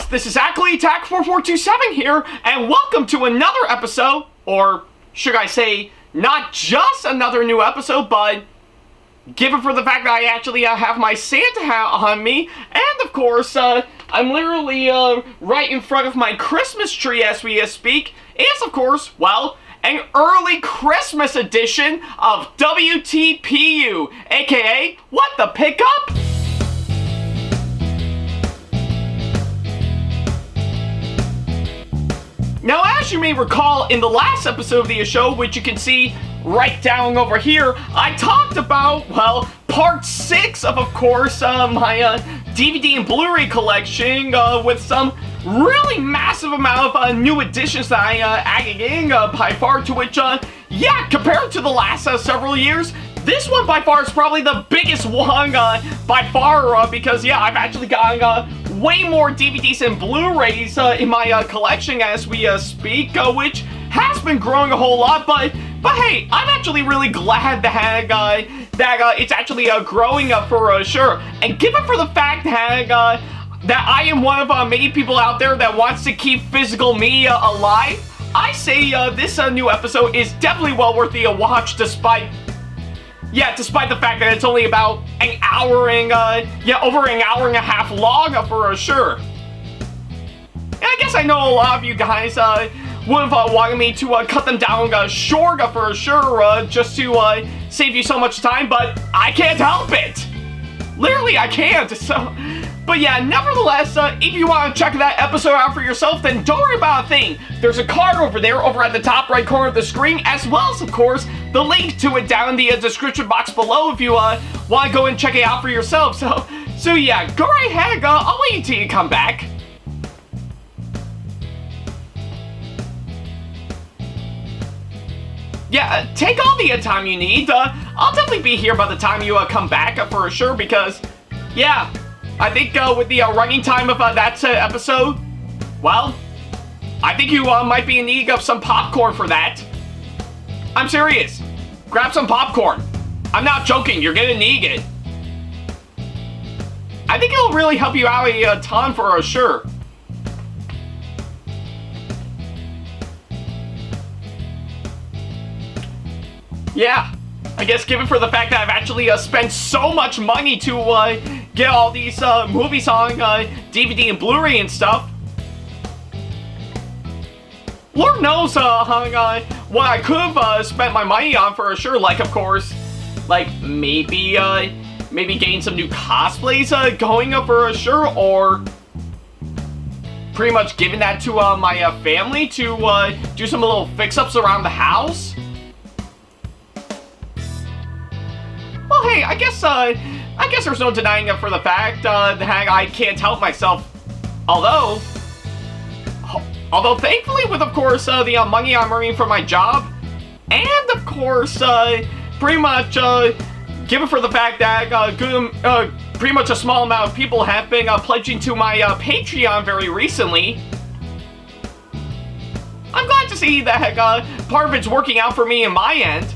this is Ackley, SamAttack4427 here, and welcome to another episode, or should I say, not just another new episode, but given for the fact that I actually have my Santa hat on me, and of course, I'm literally right in front of my Christmas tree as we speak, is of course, well, an early Christmas edition of WTPU, aka, What the Pickup? Now, as you may recall, in the last episode of the show, which you can see right down over here, I talked about, well, part 6 of course, my DVD and Blu-ray collection with some really massive amount of new additions that I added in by far, to which, yeah, compared to the last several years, this one by far is probably the biggest one by far because, yeah, I've actually gotten way more DVDs and Blu-rays in my collection as we speak, which has been growing a whole lot, but hey, I'm actually really glad that it's actually growing for sure, and given for the fact that I am one of many people out there that wants to keep physical me alive, I say this new episode is definitely well worth the watch, despite the fact that it's only about an hour and, over an hour and a half long for sure. And I guess I know a lot of you guys would have wanted me to cut them down short for sure, just to save you so much time, but I can't help it. Literally, I can't, so... But yeah, nevertheless, if you want to check that episode out for yourself, then don't worry about a thing. There's a card over there, over at the top right corner of the screen, as well as, of course, the link to it down in the description box below if you want to go and check it out for yourself. So yeah, go right ahead. I'll wait until you come back. Yeah, take all the time you need. I'll definitely be here by the time you come back for sure, because, yeah, I think with the running time of that episode, well, I think you might be in need of some popcorn for that. I'm serious. Grab some popcorn. I'm not joking, you're gonna need it. I think it'll really help you out a ton for sure. Yeah, I guess given for the fact that I've actually spent so much money to get all these movies on DVD and Blu-ray and stuff, Lord knows what I could have spent my money on for sure. Like, of course, like maybe getting some new cosplays going for sure, or pretty much giving that to my family to do some little fix-ups around the house. Well, hey, I guess there's no denying it for the fact that I can't help myself. Although thankfully, with of course the money I'm earning from my job, and of course pretty much given for the fact that pretty much a small amount of people have been pledging to my Patreon very recently, I'm glad to see that part of it's working out for me in my end.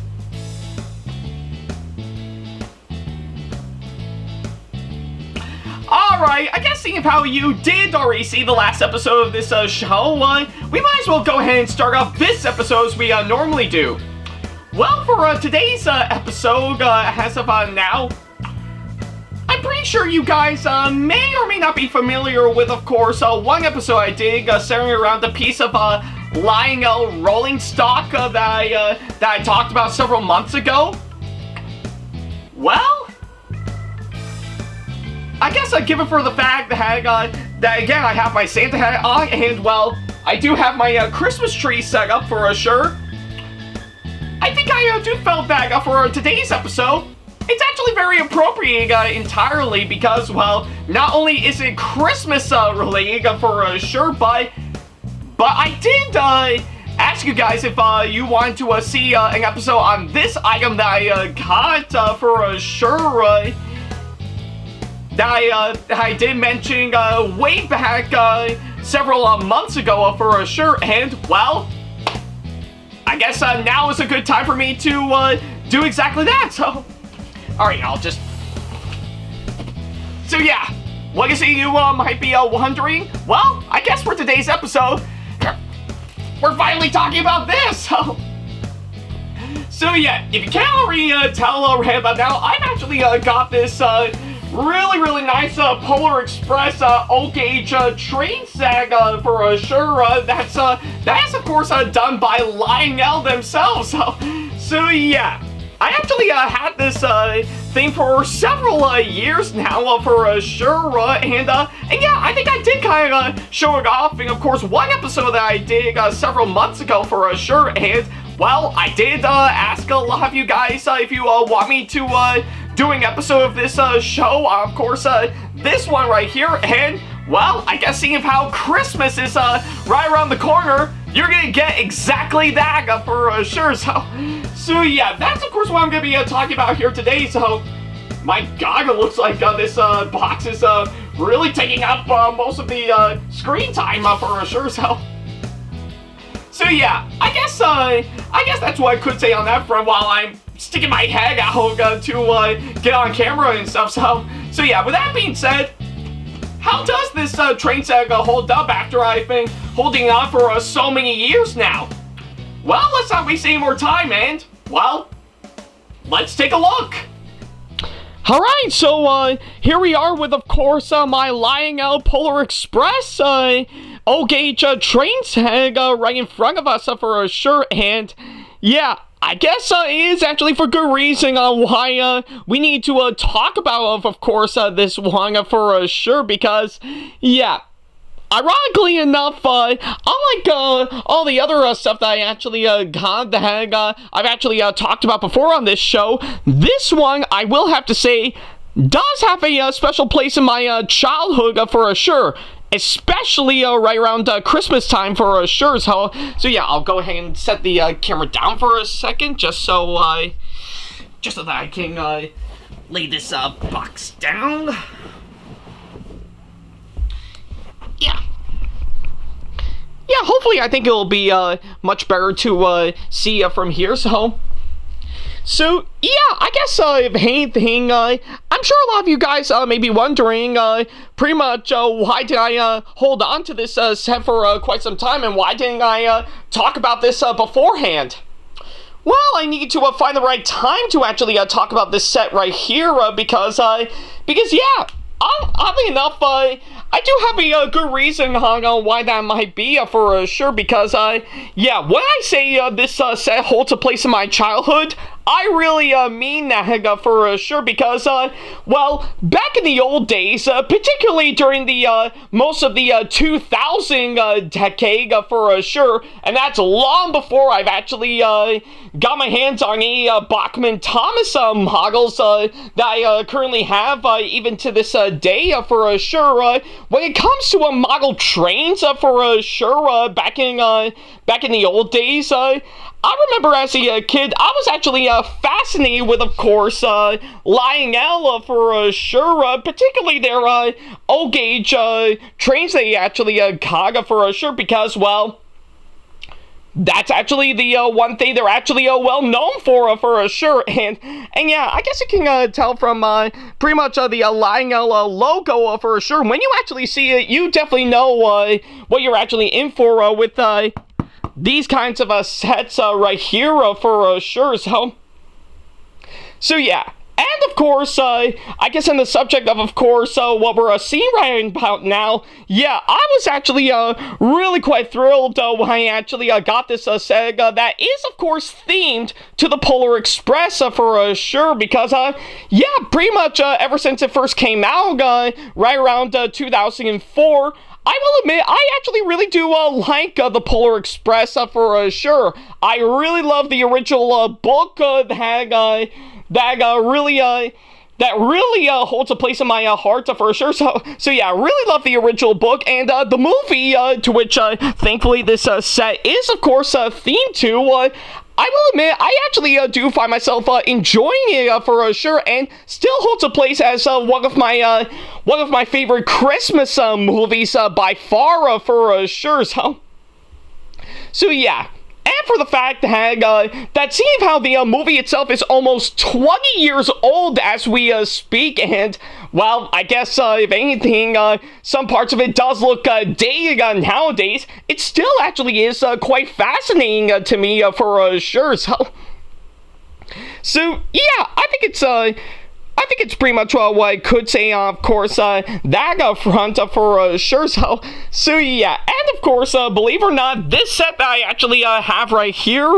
Alright, I guess seeing how you did already see the last episode of this show, we might as well go ahead and start off this episode as we normally do. Well, for today's episode, as of now, I'm pretty sure you guys may or may not be familiar with, of course, one episode I did centering around the piece of Lionel rolling stock that I talked about several months ago. Well, I guess given for the fact that again I have my Santa hat on, and well, I do have my Christmas tree set up for sure, I think I do felt that for today's episode, it's actually very appropriate entirely because, well, not only is it Christmas related for sure, but I did ask you guys if you want to see an episode on this item that I got for sure. That I did mention way back several months ago for sure, and well, I guess now is a good time for me to do exactly that. So, alright, so yeah, what is it you might be wondering? Well, I guess for today's episode, we're finally talking about this. So yeah, if you can't already tell right about now, I've actually got this really nice Polar Express O-gauge train sag for sure. That's of course done by Lionel themselves. So yeah, I actually had this thing for several years now for sure, and yeah, I think I did kind of show it off in, of course, one episode that I did several months ago for sure, and well, I did ask a lot of you guys if you want me to do an episode of this show, of course, this one right here, and well, I guess seeing how Christmas is right around the corner, you're gonna get exactly that for sure. So yeah, that's of course what I'm gonna be talking about here today. So, my God, it looks like this box is really taking up most of the screen time for sure. So yeah, I guess that's what I could say on that front while I'm sticking my head out to get on camera and stuff. So yeah, with that being said, how does this train sag hold up after I've been holding on for so many years now? Well, let's not waste any more time, and, well, let's take a look. Alright, so here we are with, of course, my Lionel Polar Express O-gauge train sag right in front of us for sure, and yeah, I guess it is actually for good reason why we need to talk about, of course, this one for sure, because, yeah, ironically enough, unlike all the other stuff that I actually got that I've actually talked about before on this show, this one, I will have to say, does have a special place in my childhood for sure. Especially right around Christmas time for sure. So yeah, I'll go ahead and set the camera down for a second, just so that I can lay this box down. Yeah, hopefully I think it'll be much better to see from here. So yeah, I guess if anything, I'm sure a lot of you guys may be wondering pretty much why did I hold on to this set for quite some time, and why didn't I talk about this beforehand? Well, I need to find the right time to actually talk about this set right here because yeah, oddly enough, I do have a good reason on why that might be for sure, because yeah, when I say this set holds a place in my childhood, I really mean that for sure, because well, back in the old days, particularly during the most of the 2000 decade for sure, and that's long before I've actually got my hands on any Bachmann Thomas models that I currently have even to this day for sure. When it comes to model trains for sure, back in the old days, I remember as a kid, I was actually fascinated with, of course, Lionel for sure, particularly their O-gauge trains they actually got for sure, because, well, that's actually the one thing they're actually well known for sure, and yeah, I guess you can tell from pretty much the Lionel logo for sure. When you actually see it, you definitely know what you're actually in for with these kinds of sets right here for sure. So yeah, and of course, I guess on the subject of course, what we're seeing right about now, yeah, I was actually really quite thrilled when I actually got this seg that is, of course, themed to the Polar Express for sure, because, yeah, pretty much ever since it first came out, right around 2004, I will admit, I actually really do like the Polar Express for sure. I really love the original book that really holds a place in my heart for sure. So yeah, I really love the original book, and the movie to which thankfully this set is, of course, themed to. I will admit, I actually do find myself enjoying it for sure, and still holds a place as one of my favorite Christmas movies by far for sure. So yeah. And for the fact that seeing how the movie itself is almost 20 years old as we speak, and well, I guess, if anything, some parts of it does look dated nowadays, it still actually is quite fascinating to me for sure. So, yeah, I think it's pretty much what I could say, of course, that front for sure. So, yeah, and of course, believe it or not, this set that I actually have right here,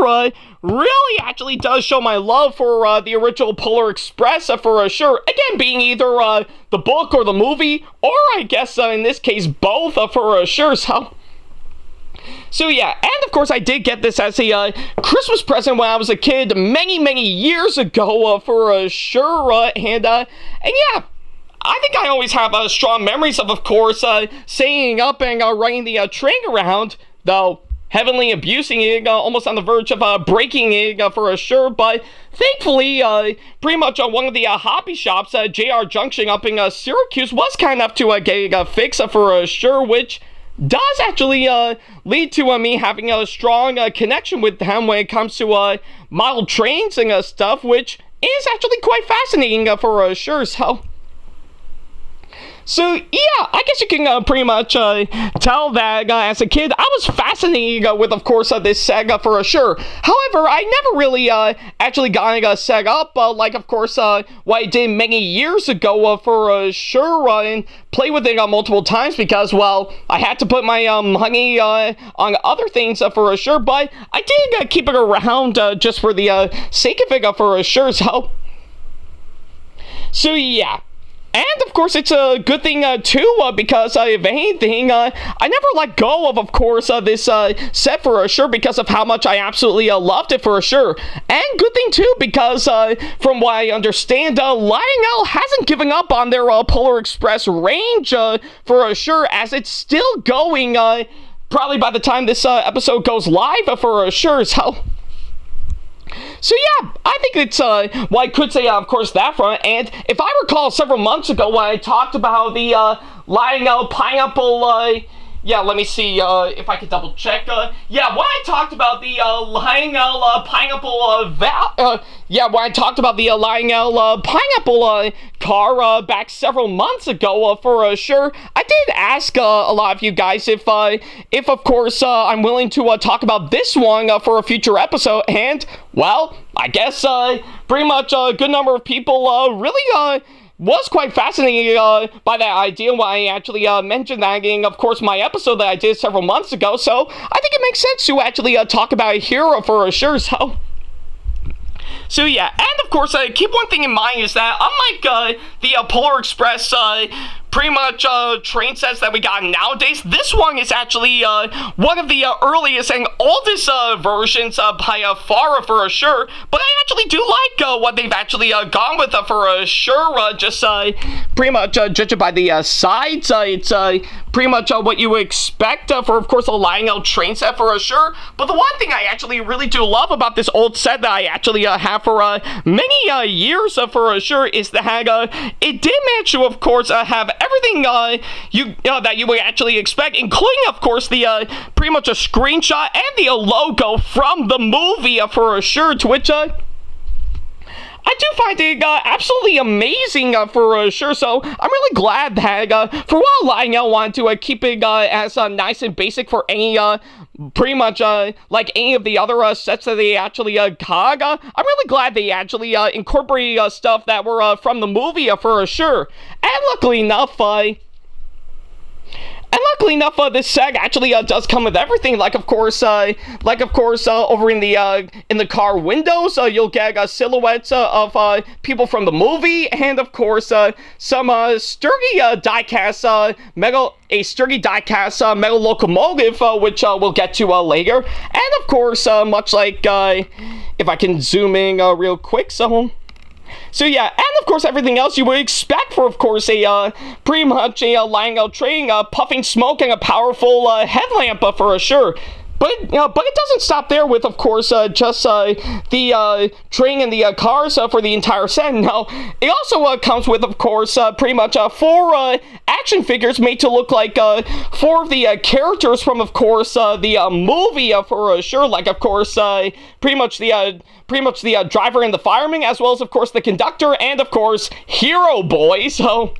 really actually does show my love for the original Polar Express for sure. Again, being either the book or the movie, or I guess in this case, both for sure. So yeah, and of course I did get this as a Christmas present when I was a kid many years ago for sure, and yeah, I think I always have strong memories of course, staying up and riding the train around, though heavily abusing it, almost on the verge of breaking it for sure, but thankfully, pretty much one of the hobby shops, JR Junction up in Syracuse, was kind enough to get a fix for sure, which does actually lead to me having a strong connection with them when it comes to model trains and stuff, which is actually quite fascinating for sure. So yeah, I guess you can pretty much tell that as a kid, I was fascinated with, of course, this Sega for sure. However, I never really actually got a Sega up, like, of course, what I did many years ago for sure, and play with it multiple times because, well, I had to put my money on other things for sure, but I did keep it around just for the sake of it for sure. So yeah. And, of course, it's a good thing, too, because, if anything, I never let go of course, this set for sure because of how much I absolutely loved it for sure. And good thing, too, because, from what I understand, Lionel hasn't given up on their Polar Express range for sure, as it's still going, probably by the time this episode goes live for sure. So yeah, I think it's what I could say, of course, that front. And if I recall several months ago when I talked about the Lionel pineapple, yeah, let me see if I could double check. Yeah, when I talked about the Lionel pineapple when I talked about the Lionel pineapple car back several months ago for sure, I did ask a lot of you guys if of course I'm willing to talk about this one for a future episode, and well, I guess pretty much a good number of people really was quite fascinated by that idea when I actually mentioned that in, of course, my episode that I did several months ago, so I think it makes sense to actually talk about it here for sure. So yeah, and of course, keep one thing in mind is that unlike the Polar Express pretty much train sets that we got nowadays, this one is actually one of the earliest and oldest versions by far for sure, but I actually do like what they've actually gone with for sure, just pretty much judging by the sides, it's pretty much what you would expect for, of course, a Lionel train set for sure. But the one thing I actually really do love about this old set that I actually have for many years for sure is that it did manage to, of course, have everything that you would actually expect, including, of course, the pretty much a screenshot and the logo from the movie for sure, to which I do find it absolutely amazing for sure, so I'm really glad that for a while Lionel wanted to keep it as nice and basic for any pretty much like any of the other sets that they actually got. I'm really glad they actually incorporated stuff that were from the movie for sure. And luckily enough, this set actually does come with everything. Like of course, over in the car windows, you'll get silhouettes of people from the movie, and of course, some sturdy diecast metal locomotive, which we'll get to later. And of course, much like if I can zoom in real quick, So yeah, and of course everything else you would expect for, of course, a pretty much a Lionel train, puffing smoke and a powerful headlamp for sure. But it doesn't stop there with, of course, just the train and the cars for the entire set. No, it also comes with, of course, pretty much 4 action figures made to look like 4 of the characters from, of course, the movie for sure. Like, of course, pretty much the driver and the fireman, as well as, of course, the conductor and, of course, Hero Boy. So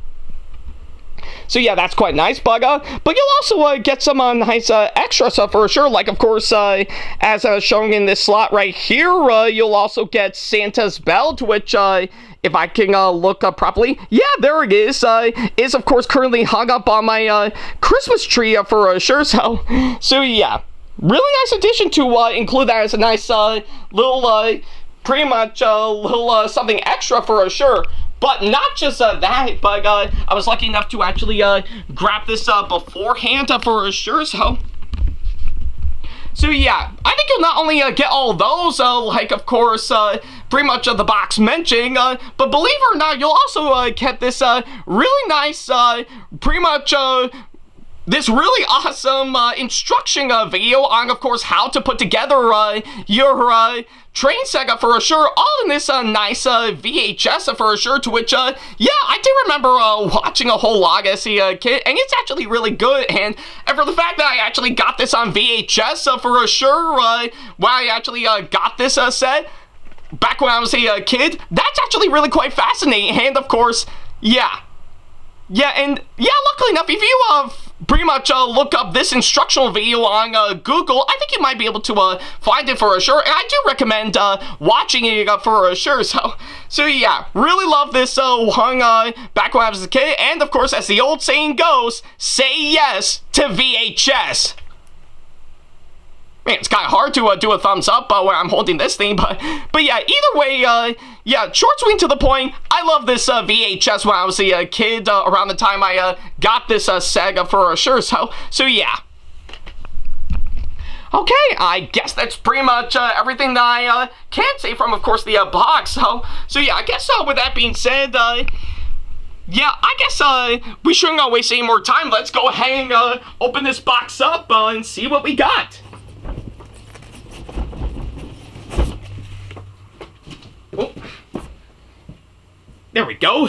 So yeah, that's quite nice, but you'll also get some nice extra stuff for sure, like of course, as shown in this slot right here, you'll also get Santa's belt, which if I can look up properly, yeah, there it is of course currently hung up on my Christmas tree for sure. So yeah, really nice addition to include that as a nice little pretty much a little something extra for sure. But not just that, but I was lucky enough to actually grab this beforehand for sure. So yeah, I think you'll not only get all those, like of course, pretty much the box mentioning, but believe it or not, you'll also get this really nice, pretty much this really awesome instruction video on, of course, how to put together your train set for sure, all in this nice VHS for sure, to which, yeah, I do remember watching a whole lot as a kid, and it's actually really good, and for the fact that I actually got this on VHS for sure, when I actually got this set, back when I was a kid, that's actually really quite fascinating, and of course, yeah, and yeah, luckily enough, if you pretty much look up this instructional video on Google, I think you might be able to find it for sure, and I do recommend watching it for sure. So yeah, really love this one back when I was a kid, and of course, as the old saying goes, say yes to VHS. Man, it's kind of hard to do a thumbs up when I'm holding this thing, but yeah, either way, yeah, short, sweet, to the point. I love this VHS when I was a kid, around the time I got this Sega for sure, so yeah. Okay, I guess that's pretty much everything that I can say from, of course, the box, so yeah, I guess with that being said, yeah, I guess we shouldn't waste any more time. Let's go ahead and open this box up and see what we got. Oh. There we go.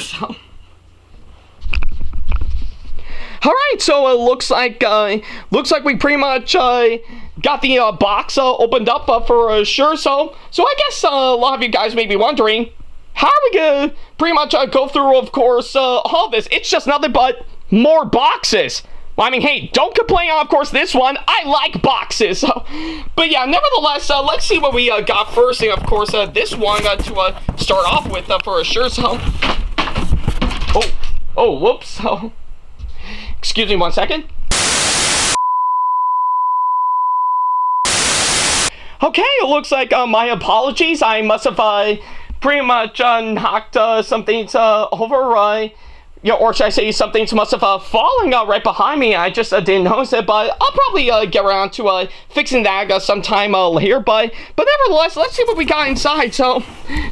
Alright, so it looks like we pretty much got the box opened up for sure. So I guess a lot of you guys may be wondering, how are we gonna pretty much go through, of course, all this? It's just nothing but more boxes. Well, I mean, hey, don't complain on, of course, this one. I like boxes. But yeah, nevertheless, let's see what we got first. And, of course, this one to start off with for sure. Oh, whoops. Excuse me 1 second. Okay, it looks like my apologies. I must have pretty much knocked some things over. Yeah, or should I say something must have fallen right behind me. I just didn't notice it, but I'll probably get around to fixing that sometime later. But nevertheless, let's see what we got inside. So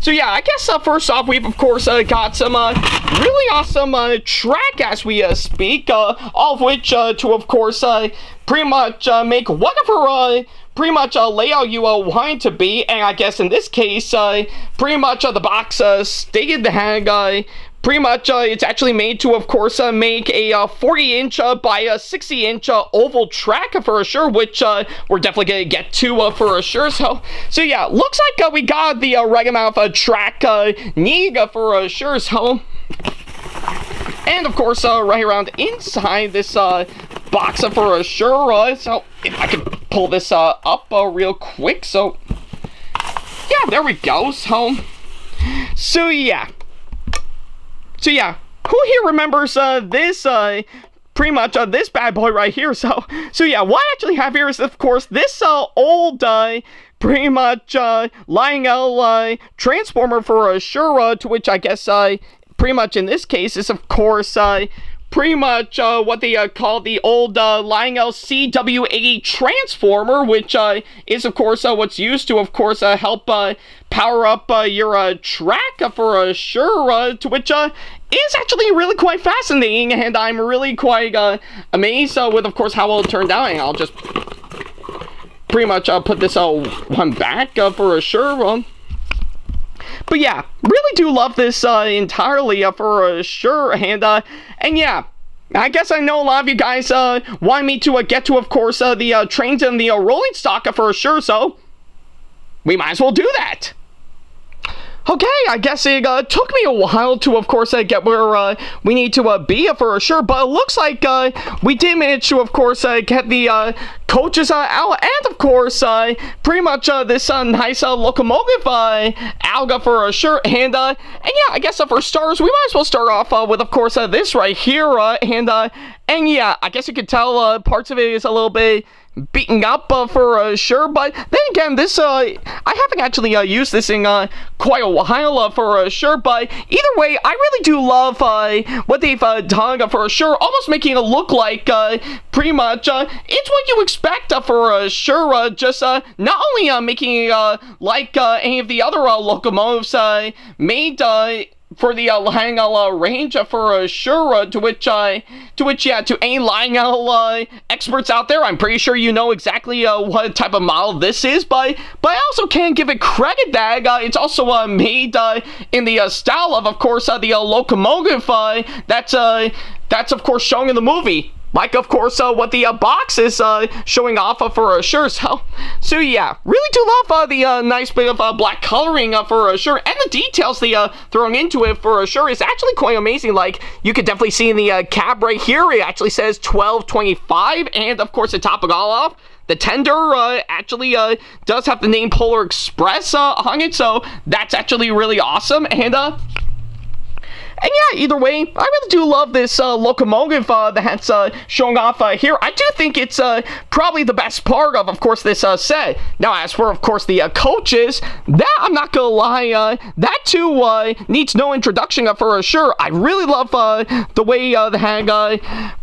yeah, I guess first off, we've of course got some really awesome track as we speak, all of which to of course pretty much make whatever pretty much layout you want it to be. And I guess in this case, pretty much the box stated that pretty much, it's actually made to, of course, make a 40-inch by a 60-inch oval track for sure, which we're definitely going to get to for sure. So yeah, looks like we got the right amount of track need for sure. And of course, right around inside this box for sure. So if I can pull this up real quick. So yeah, there we go. So yeah. So yeah, who here remembers this, pretty much this bad boy right here? So yeah, what I actually have here is, of course, this old, pretty much Lionel transformer for sure, to which I guess pretty much in this case is, of course, pretty much what they call the old Lionel CW80 transformer, which is, of course, what's used to, of course, help power up your track for sure, to which is actually really quite fascinating, and I'm really quite amazed with, of course, how well it turned out. And I'll just pretty much put this one back for sure. But yeah, really do love this entirely for sure, and yeah, I guess I know a lot of you guys want me to get to, of course, the trains and the rolling stock for sure, so we might as well do that. Okay, I guess it took me a while to, of course, get where we need to be for sure, but it looks like we did manage to, of course, get the coaches out, and of course, pretty much this nice locomotive alga for sure, and yeah, I guess for starters, we might as well start off with, of course, this right here, and yeah, I guess you could tell parts of it is a little bit beaten up for sure, but then again, this I haven't actually used this in quite a while for sure, but either way, I really do love what they've done for sure, almost making it look like pretty much it's what you expect for sure, just not only making it like any of the other locomotives made for the Lionel range for sure, to which yeah, to any Lionel experts out there, I'm pretty sure you know exactly what type of model this is, but I also can give it credit that it's also made in the style of course, the locomotive that's of course shown in the movie. Like, of course, what the box is showing off for sure. So yeah, really do love the nice bit of black coloring for sure, and the details they throwing into it for sure is actually quite amazing. Like, you could definitely see in the cab right here, it actually says 1225, and of course, to top it all off, the tender actually does have the name Polar Express on it, so that's actually really awesome, and yeah, either way, I really do love this locomotive that's showing off here. I do think it's probably the best part of course, this set. Now, as for, of course, the coaches, that, I'm not gonna lie, that too needs no introduction for sure. I really love the way they had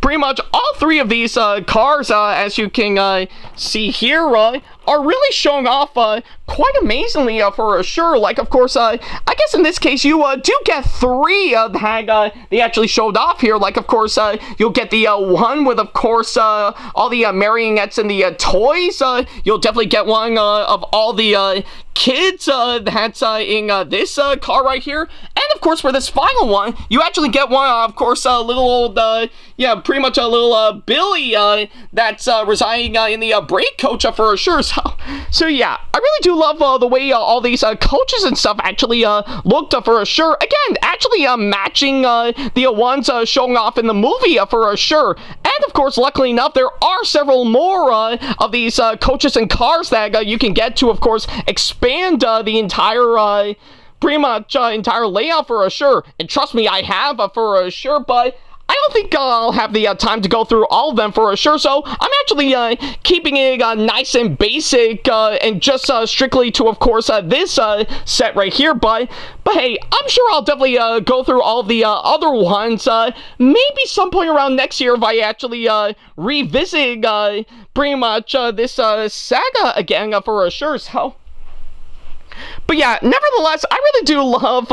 pretty much all three of these cars, as you can see here, are really showing off quite amazingly for sure. Like, of course, I guess in this case, you do get three that they actually showed off here. Like, of course, you'll get the one with, of course, all the marionettes and the toys. You'll definitely get one of all the kids that's in this car right here. And, of course, for this final one, you actually get one, of course, a little old, yeah, pretty much a little Billy that's residing in the brake coach for sure. So yeah, I really do love the way all these coaches and stuff actually looked for sure. Again, actually matching the ones showing off in the movie for sure. And of course, luckily enough, there are several more of these coaches and cars that you can get to, of course, expand the entire pretty much entire layout for sure. And trust me, I have for sure, but I don't think I'll have the time to go through all of them for sure, so I'm actually keeping it nice and basic and just strictly to, of course, this set right here, but hey, I'm sure I'll definitely go through all the other ones, maybe some point around next year if I actually revisit pretty much this saga again for sure, so. But yeah, nevertheless, I really do love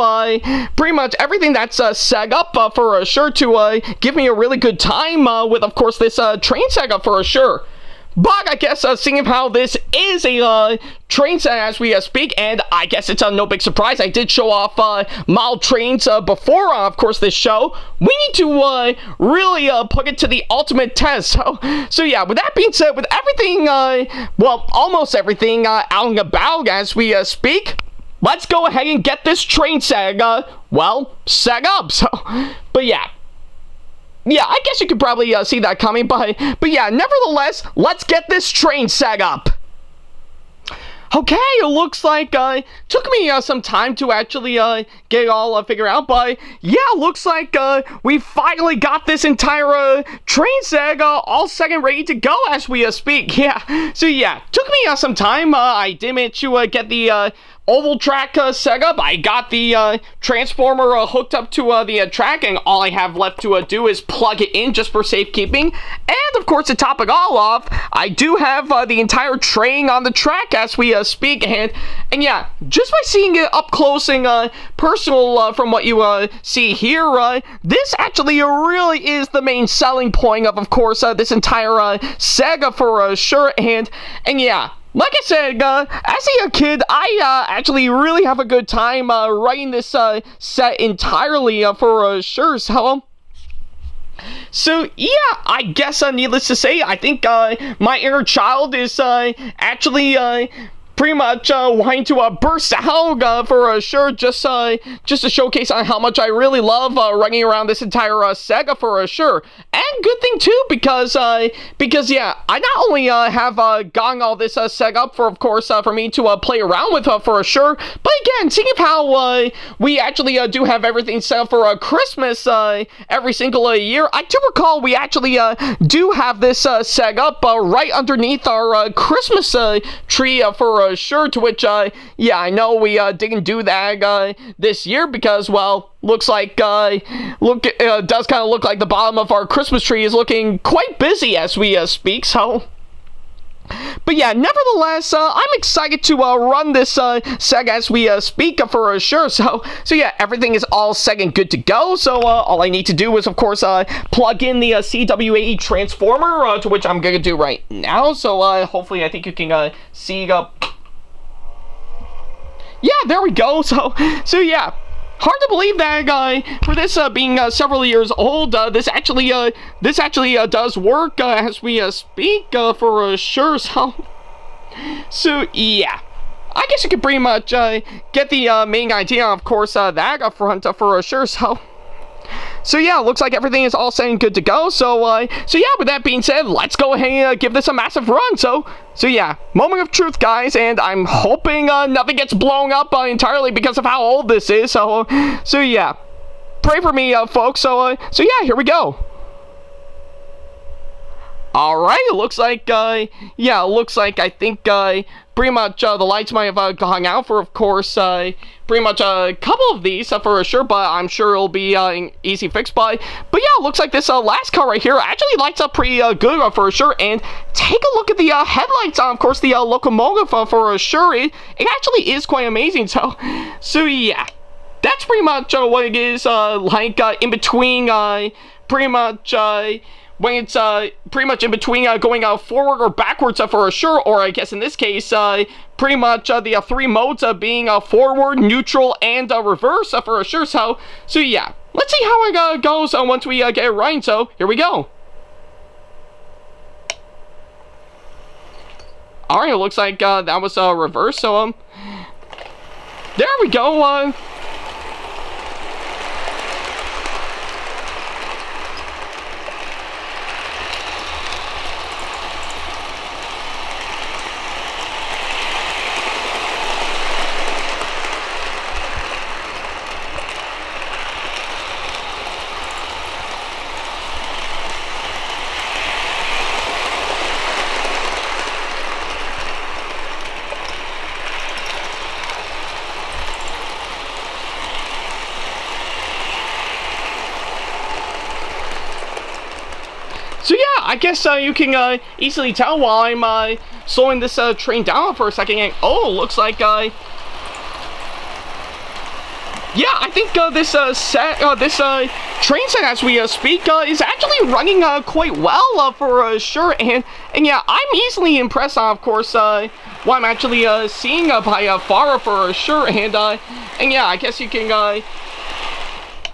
pretty much everything that's set up for sure to give me a really good time with, of course, this train saga for sure. But I guess seeing how this is a train set as we speak, and I guess it's no big surprise, I did show off model trains before, of course, this show. We need to really put it to the ultimate test. So yeah, with that being said, with everything, well, almost everything out and about as we speak, let's go ahead and get this train set, well, set up. So, but yeah. Yeah, I guess you could probably see that coming, but yeah, nevertheless, let's get this train set up. Okay, it looks like took me some time to actually get it all figured out, but yeah, looks like we finally got this entire train set all set and ready to go as we speak. Yeah, so yeah, took me some time. I did manage to get the oval track set up. I got the transformer hooked up to the track, and all I have left to do is plug it in just for safekeeping. And of course, to top it all off, I do have the entire train on the track as we speak. And yeah, just by seeing it up close and personal from what you see here, this actually really is the main selling point of course, this entire saga for sure. And yeah. Like I said, as a kid, I actually really have a good time writing this set entirely for sure. So yeah, I guess needless to say, I think my inner child is actually pretty much wanting to burst out for sure, just to showcase on how much I really love running around this entire Sega for sure. And good thing too, because yeah, I not only have gotten all this set up for, of course, for me to play around with for sure, but again, seeing how we actually do have everything set up for Christmas every single year, I do recall we actually do have this set up right underneath our Christmas tree for sure, to which yeah, I know we didn't do that this year because, well, looks like does kind of look like the bottom of our Christmas tree is looking quite busy as we speak, so. But yeah, nevertheless, I'm excited to run this Sega as we speak for sure. So yeah, everything is all set and good to go. So all I need to do is, of course, plug in the CWAE transformer, to which I'm going to do right now. So hopefully, I think you can see. Yeah, there we go. So yeah. Hard to believe that for this being several years old, this actually does work as we speak for sure. So yeah, I guess you could pretty much get the main idea, of course, that up front for sure. So yeah, looks like everything is all set and good to go. So yeah, with that being said, let's go ahead and give this a massive run. So yeah, moment of truth, guys, and I'm hoping nothing gets blown up entirely because of how old this is. So yeah, pray for me, folks. So yeah, here we go. Alright, it looks like, yeah, it looks like I think, pretty much, the lights might have gone out for, of course, pretty much a couple of these for sure, but I'm sure it'll be an easy fix. But yeah, it looks like this last car right here actually lights up pretty good for sure. And take a look at the headlights on, of course, the locomotive for sure. It actually is quite amazing. So yeah, that's pretty much what it is like in between, pretty much, when it's pretty much in between going forward or backwards for sure, or I guess in this case, pretty much the three modes being forward, neutral, and reverse for sure. So yeah, let's see how it goes once we get it right. So here we go. Alright, it looks like that was reverse. So there we go. So yeah, I guess you can easily tell while I'm slowing this train down for a second. And oh, looks like yeah, I think this train set as we speak is actually running quite well for sure. And yeah, I'm easily impressed, of course, what I'm actually seeing by far for sure. And yeah, I guess you can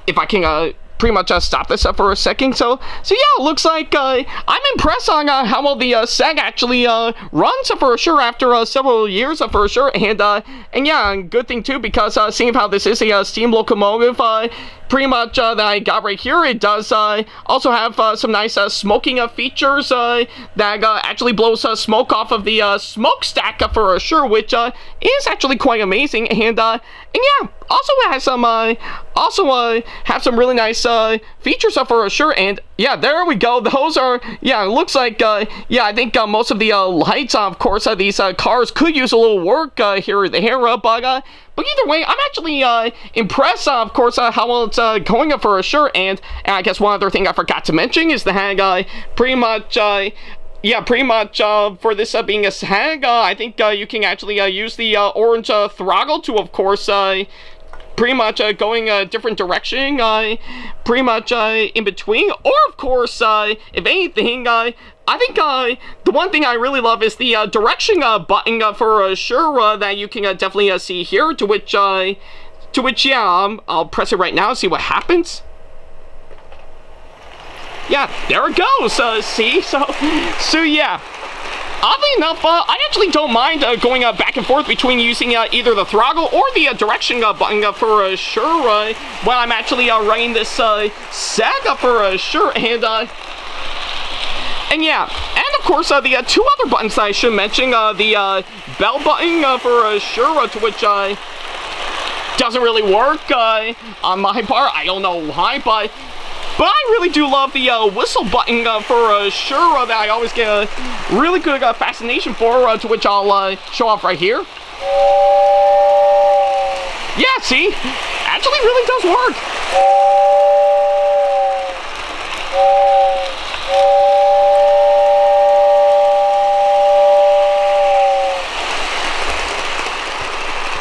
if I can pretty much stop this for a second. So yeah, it looks like I'm impressed on how well the Sega actually runs for sure after several years for sure. And yeah, good thing too, because seeing how this is a steam locomotive, pretty much that I got right here, it does also have some nice smoking features that actually blows smoke off of the smokestack for sure, which is actually quite amazing. And yeah, also has some have some really nice features for sure. And yeah, there we go. Those are, yeah, it looks like yeah, I think most of the lights, of course, these cars could use a little work here or there, but either way, I'm actually impressed, of course, how well it's going for sure. And I guess one other thing I forgot to mention is the pretty much yeah, pretty much for this being a SAG, I think you can actually use the orange throttle to, of course, pretty much going a different direction, pretty much in between. Or, of course, if anything, I think the one thing I really love is the direction button for sure that you can definitely see here, to which yeah, I'll press it right now, see what happens. Yeah, there it goes. See, so yeah, oddly enough, I actually don't mind going back and forth between using either the throttle or the direction button for sure when I'm actually running this Sega for sure. And yeah, and of course the two other buttons I should mention, the bell button for sure, to which doesn't really work on my part. I don't know why, but I really do love the whistle button for sure, that I always get a really good fascination for, to which I'll show off right here. Yeah, see? Actually really does work.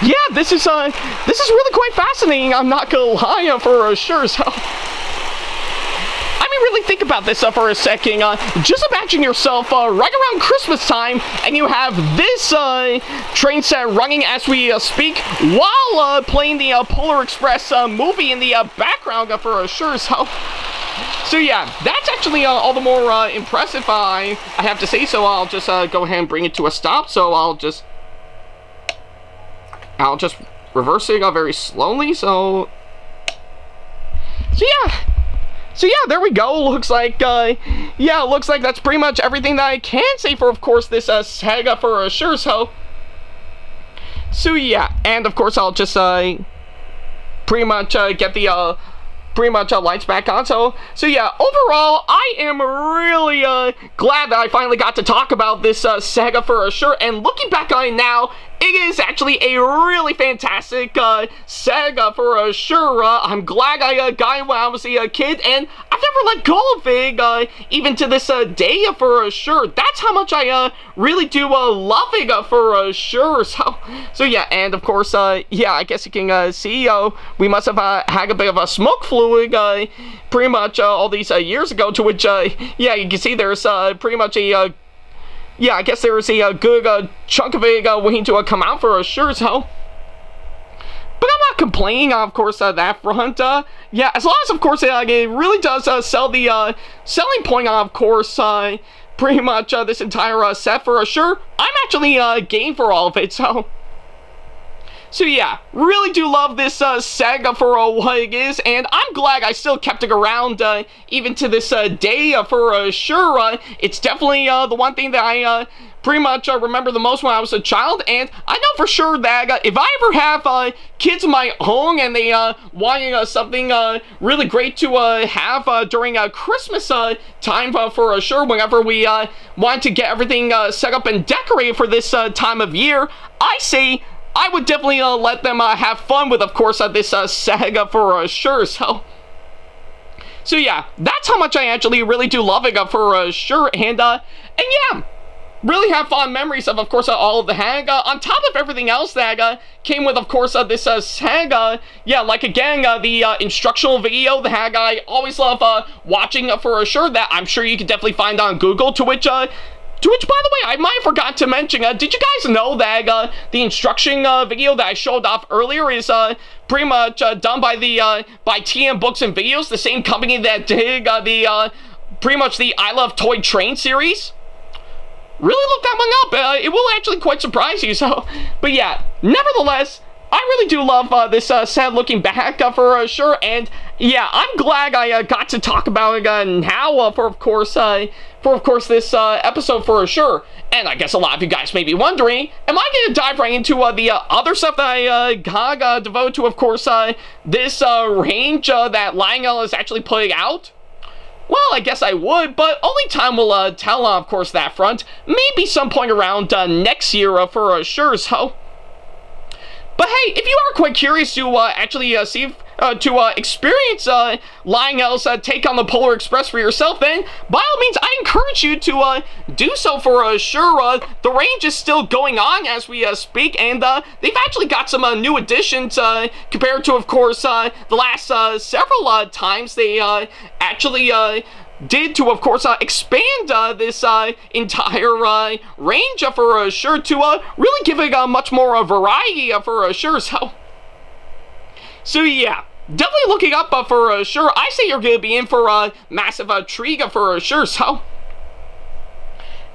Yeah, this is really quite fascinating, I'm not gonna lie, for sure. So really think about this for a second. Just imagine yourself right around Christmas time, and you have this train set running as we speak, while playing the Polar Express movie in the background for sure. So yeah, that's actually all the more impressive, I have to say. So I'll just go ahead and bring it to a stop. So I'll just reverse it very slowly. So yeah, there we go. Looks like, yeah, looks like that's pretty much everything that I can say for, of course, this Sega for sure. So yeah, and of course I'll just pretty much get the lights back on. So yeah, overall, I am really glad that I finally got to talk about this Sega for sure. And looking back on it now, it is actually a really fantastic Sega for sure. I'm glad I got it when I was a kid, and I've never let go of it, even to this day for sure. That's how much I really do love it for sure. So yeah, and of course, yeah, I guess you can see we must have had a bit of a smoke fluid pretty much all these years ago, to which yeah, you can see there's pretty much a yeah, I guess there was a good chunk of it waiting to come out for sure. So, but I'm not complaining, of course, that front. Yeah, as long as, of course, it really does sell the selling point, of course, pretty much this entire set for sure. I'm actually game for all of it. So yeah, really do love this Sega for what it is, and I'm glad I still kept it around even to this day for sure. It's definitely the one thing that I pretty much remember the most when I was a child, and I know for sure that if I ever have kids of my own and they want something really great to have during Christmas time for sure, whenever we want to get everything set up and decorated for this time of year, I say I would definitely let them have fun with, of course, this Sega for sure. So yeah, that's how much I actually really do love it for sure. And yeah, really have fond memories of course, all of the hag. On top of everything else that came with, of course, this Sega. Yeah, like again, the instructional video, the hag I always love watching for sure, that I'm sure you can definitely find on Google, to which, by the way, I might have forgot to mention, did you guys know that the instruction video that I showed off earlier is pretty much done by the by TM Books and Videos, the same company that did the pretty much the I Love Toy Train series? Really look that one up. It will actually quite surprise you. So, but yeah, nevertheless, I really do love this set looking back for sure. And yeah, I'm glad I got to talk about it now for of course this episode for sure. And I guess a lot of you guys may be wondering, am I going to dive right into the other stuff that I got devoted to, of course, this range that Lionel is actually putting out? Well, I guess I would, but only time will tell, of course, that front. Maybe some point around next year for sure. So, but hey, if you are quite curious to actually see if to experience Lionel's take on the Polar Express for yourself, then by all means, I encourage you to do so for sure. The range is still going on as we speak, and they've actually got some new additions compared to, of course, the last several times they actually did to, of course, expand this entire range for sure, to really give it much more variety for sure. So yeah, definitely looking up for sure. I say you're going to be in for a massive treat for sure. So,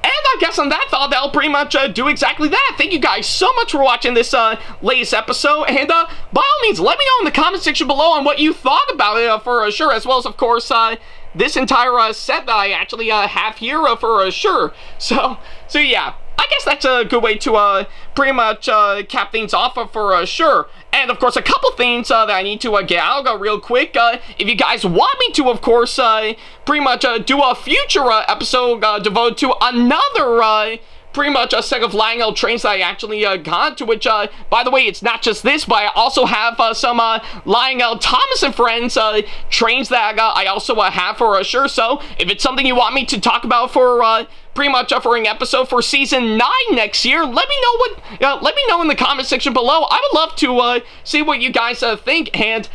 And I guess on that thought, that'll pretty much do exactly that. Thank you guys so much for watching this latest episode. And by all means, let me know in the comment section below on what you thought about it for sure. As well as, of course, this entire set that I actually have here for sure. So yeah. I guess that's a good way to pretty much cap things off for sure. And of course, a couple things that I need to get out real quick. If you guys want me to, of course, pretty much do a future episode devoted to another pretty much a set of Lionel trains that I actually got, to which, by the way, it's not just this, but I also have some Lionel Thomas and Friends trains that I also have for sure. So if it's something you want me to talk about for pretty much for an episode for season 9 next year, let me know in the comment section below. I would love to see what you guys think. And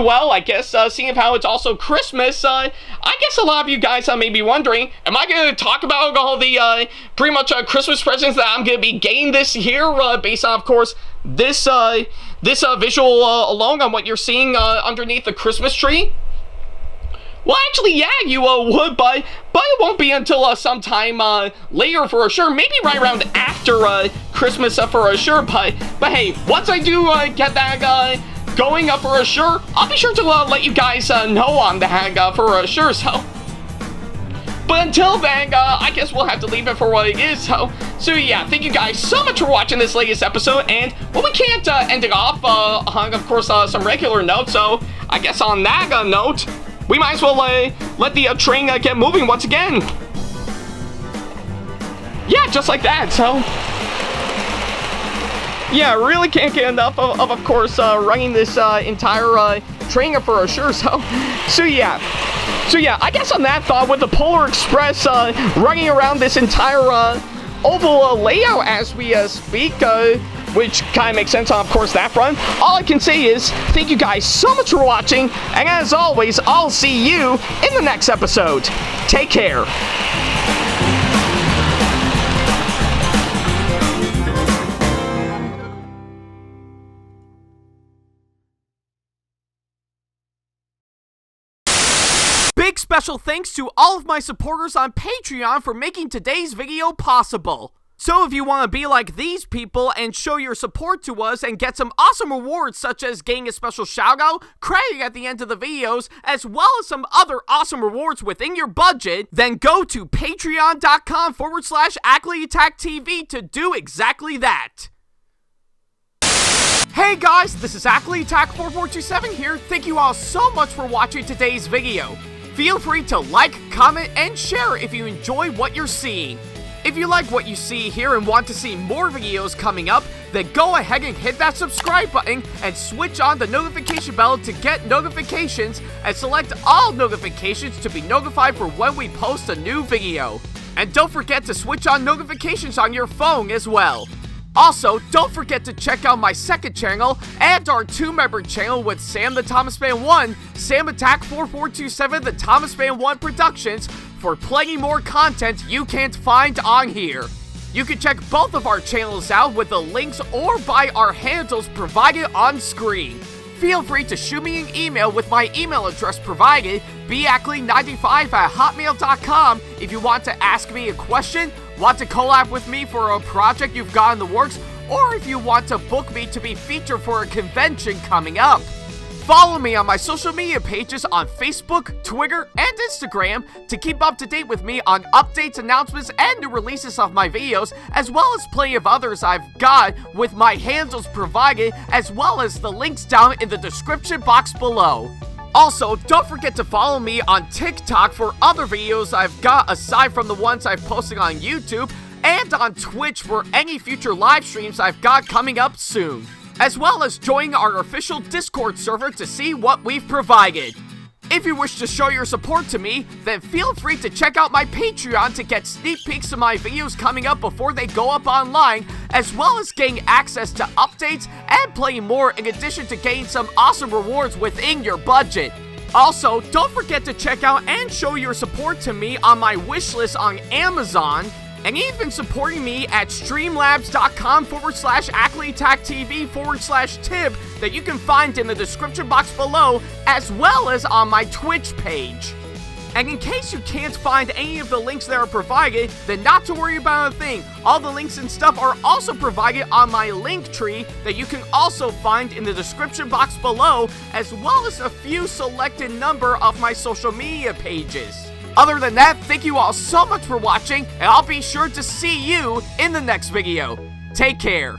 well, I guess seeing how it's also Christmas, I guess a lot of you guys may be wondering, am I going to talk about all the pretty much Christmas presents that I'm going to be getting this year, based on, of course, this visual alone on what you're seeing underneath the Christmas tree? Well, actually, yeah, you would, but it won't be until sometime later for sure. Maybe right around after Christmas for sure. But hey, once I do get that going for sure, I'll be sure to let you guys know on that for sure. So, but until then, I guess we'll have to leave it for what it is. So yeah, thank you guys so much for watching this latest episode. And well, we can't end it off on, of course, some regular notes. So I guess on that note, we might as well let the train get moving once again. Yeah, just like that. So yeah, I really can't get enough of course, running this entire train for sure. So yeah, I guess on that thought, with the Polar Express running around this entire oval layout as we speak, which kind of makes sense on, of course, that front. All I can say is thank you guys so much for watching, and as always, I'll see you in the next episode. Take care. Big special thanks to all of my supporters on Patreon for making today's video possible. So if you want to be like these people and show your support to us and get some awesome rewards such as getting a special shoutout, credit at the end of the videos, as well as some other awesome rewards within your budget, then go to patreon.com/AckleyAttack.TV to do exactly that. Hey guys, this is AckleyAttack4427 here. Thank you all so much for watching today's video. Feel free to like, comment, and share if you enjoy what you're seeing. If you like what you see here and want to see more videos coming up, then go ahead and hit that subscribe button and switch on the notification bell to get notifications, and select all notifications to be notified for when we post a new video. And don't forget to switch on notifications on your phone as well. Also, don't forget to check out my second channel and our 2-member channel with Sam the Thomas Fan 1, SamAttack4427TheThomasFan1 Productions, for plenty more content you can't find on here. You can check both of our channels out with the links or by our handles provided on screen. Feel free to shoot me an email with my email address provided, backley95@hotmail.com, if you want to ask me a question, want to collab with me for a project you've got in the works, or if you want to book me to be featured for a convention coming up. Follow me on my social media pages on Facebook, Twitter, and Instagram to keep up to date with me on updates, announcements, and new releases of my videos, as well as plenty of others I've got with my handles provided, as well as the links down in the description box below. Also, don't forget to follow me on TikTok for other videos I've got aside from the ones I've posted on YouTube, and on Twitch for any future live streams I've got coming up soon, as well as join our official Discord server to see what we've provided. If you wish to show your support to me, then feel free to check out my Patreon to get sneak peeks of my videos coming up before they go up online, as well as getting access to updates and playing more, in addition to getting some awesome rewards within your budget. Also, don't forget to check out and show your support to me on my wishlist on Amazon, and even supporting me at streamlabs.com/AckleyAttack.TV/tip that you can find in the description box below, as well as on my Twitch page. And in case you can't find any of the links that are provided, then not to worry about a thing. All the links and stuff are also provided on my link tree that you can also find in the description box below, as well as a few selected number of my social media pages. Other than that, thank you all so much for watching, and I'll be sure to see you in the next video. Take care.